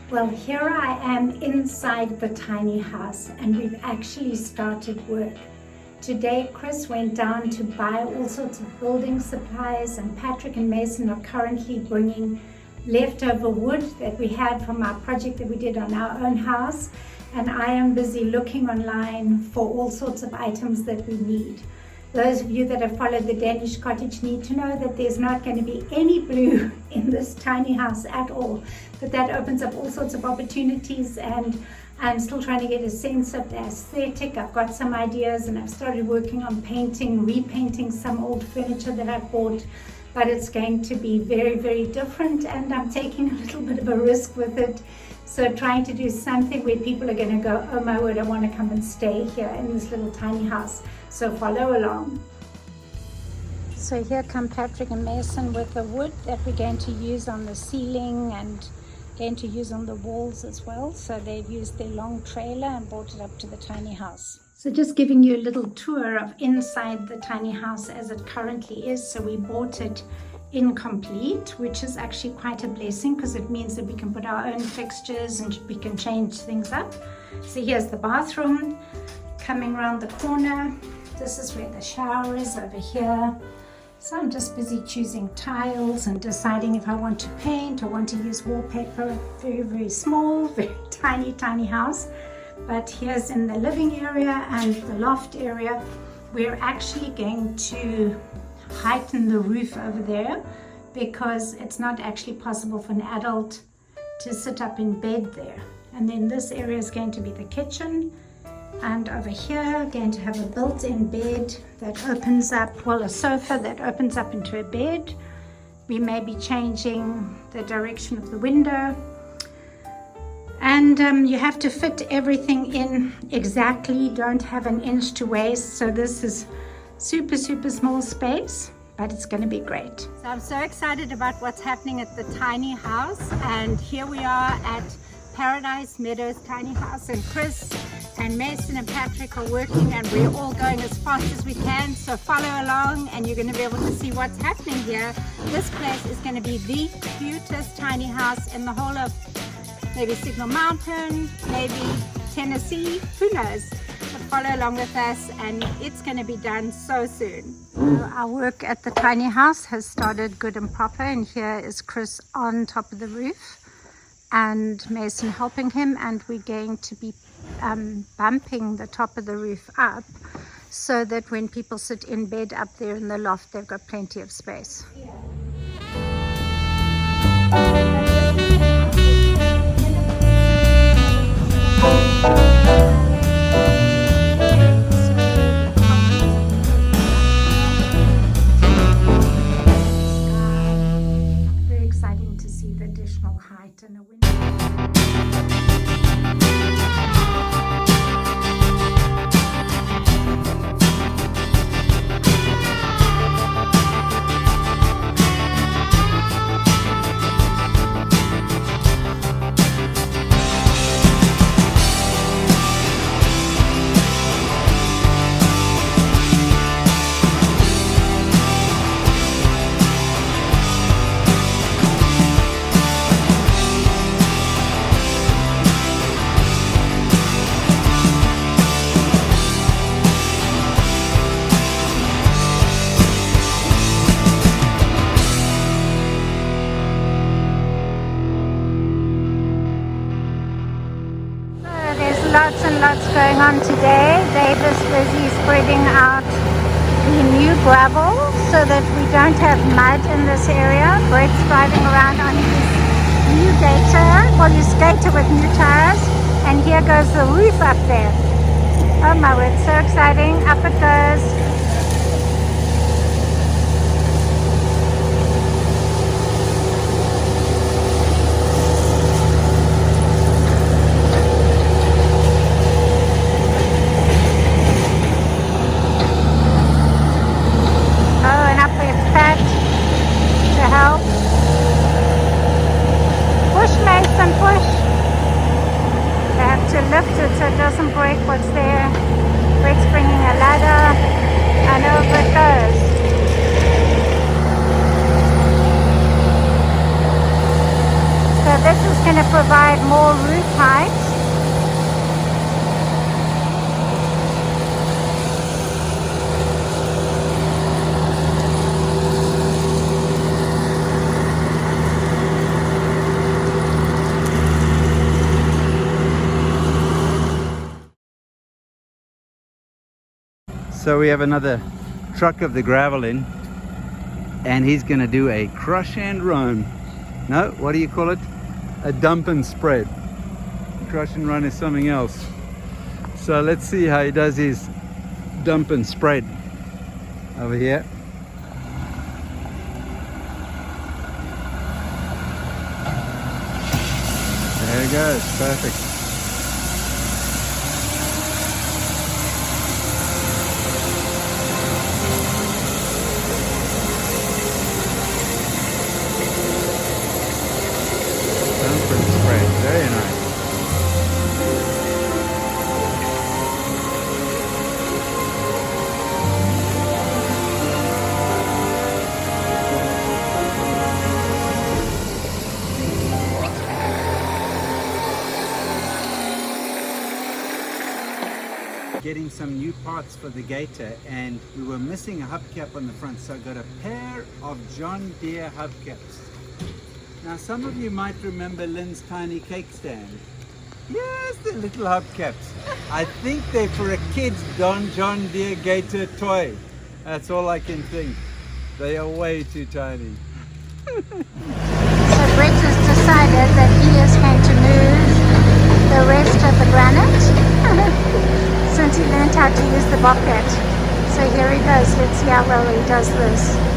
Well, here I am inside the tiny house and we've actually started work. Today, Chris went down to buy all sorts of building supplies, and Patrick and Mason are currently bringing leftover wood that we had from our project that we did on our own house. And I am busy looking online for all sorts of items that we need. Those of you that have followed the Danish cottage need to know that there's not going to be any blue in this tiny house at all. But that opens up all sorts of opportunities, and I'm still trying to get a sense of the aesthetic. I've got some ideas and I've started working on painting, repainting some old furniture that I bought. But it's going to be very, very different, and I'm taking a little bit of a risk with it. So trying to do something where people are going to go, oh my word, I want to come and stay here in this little tiny house. So follow along. So here come Patrick and Mason with the wood that we're going to use on the ceiling and going to use on the walls as well. So they've used their long trailer and brought it up to the tiny house. So just giving you a little tour of inside the tiny house as it currently is. So we bought it incomplete, which is actually quite a blessing because it means that we can put our own fixtures and we can change things up. So here's the bathroom coming around the corner. This is where the shower is over here. So I'm just busy choosing tiles and deciding if I want to paint or want to use wallpaper. Very, very small, very tiny house. But here's in the living area and the loft area, we're actually going to heighten the roof over there because it's not actually possible for an adult to sit up in bed there. And then this area is going to be the kitchen, and over here going to have a built-in bed that opens up, well, a sofa that opens up into a bed. We may be changing the direction of the window, and you have to fit everything in exactly. Don't have an inch to waste. So this is super small space, but it's going to be great. So I'm so excited about what's happening at the tiny house, and here we are at Paradise Meadows tiny house, and Chris and Mason and Patrick are working, and we're all going as fast as we can. So follow along and you're going to be able to see what's happening here. This place is going to be the cutest tiny house in the whole of maybe Signal Mountain, maybe Tennessee, who knows. But follow along with us and it's going to be done so soon. So our work at the tiny house has started good and proper, and here is Chris on top of the roof and Mason helping him, and we're going to be bumping the top of the roof up so that when people sit in bed up there in the loft, they've got plenty of space. Yeah. But this is the house where people can sit in a little shelter, maybe a pilot tent, so the carpets are completely natural. Very exciting to see the additional height and a window. Lots and lots going on today. Dave is busy spreading out the new gravel so that we don't have mud in this area. Brett's driving around on his new gator, well, his gator with new tires, and here goes the roof up there. Oh my word, so exciting. Up it goes. Lift it so it doesn't break what's there. Brett's bringing a ladder and over it goes. So this is going to provide more roof height. So we have another truck of the gravel in, and he's going to do a crush and run. No, what do you call it? A dump and spread. Crush and run is something else. So let's see how he does his dump and spread over here. There it goes, perfect. Very nice. Getting some new parts for the Gator, and we were missing a hubcap on the front, so I got a pair of John Deere hubcaps. Now, some of you might remember Lynn's tiny cake stand. Yes, the little hubcaps. I think they're for a kid's John Deere Gator toy. That's all I can think. They are way too tiny. So Brett has decided that he is going to move the rest of the granite since he learned how to use the bobcat. So here he goes. Let's see how well he does this.